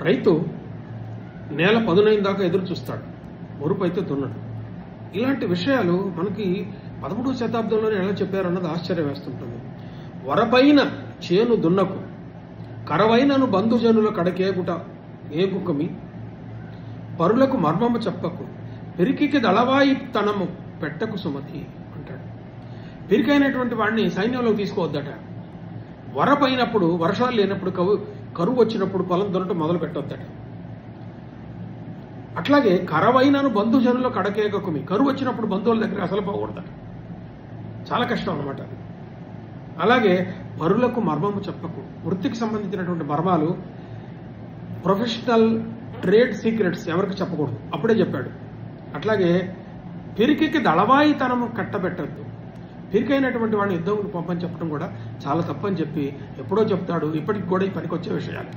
రైతు నేల పదునైన దాకా ఎదురు చూస్తాడు, మురుపు అయితే దున్నడు. ఇలాంటి విషయాలు మనకి 13వ శతాబ్దంలోనే ఎలా చెప్పారన్నది ఆశ్చర్యం వేస్తుంటుంది. వరపైన చేను దున్నకు, కరవైనను బంధుజనుల కడకేగుట ఏగుకమి, పరులకు మర్మము చెప్పకు, పిరికికి దళవాయి తనము పెట్టకు సుమతి అంటాడు. పిరికైనటువంటి వాడిని సైన్యంలోకి తీసుకోవద్దట. వరపైనప్పుడు, వర్షాలు లేనప్పుడు, కరువు వచ్చినప్పుడు పొలం దున్నటం మొదలు పెట్టొద్దట. అట్లాగే కరవైనను బంధుజనుల కడకేగకుమి, కరువు వచ్చినప్పుడు బంధువుల దగ్గర అసలు పోకూడదట. చాలా కష్టం అన్నమాట. అలాగే పరులకు మర్మము చెప్పకు, వృత్తికి సంబంధించినటువంటి మర్మాలు, ప్రొఫెషనల్ ట్రేడ్ సీక్రెట్స్ ఎవరికి చెప్పకూడదు, అప్పుడే చెప్పాడు. అట్లాగే పిరికికి దళవాయితనము కట్టబెట్టద్దు, పిరికైనటువంటి వాడిని యుద్ధం పంపని చెప్పడం కూడా చాలా తప్పని చెప్పి ఎప్పుడో చెప్తాడు. ఇప్పటికి కూడా ఈ పనికొచ్చే విషయాలు.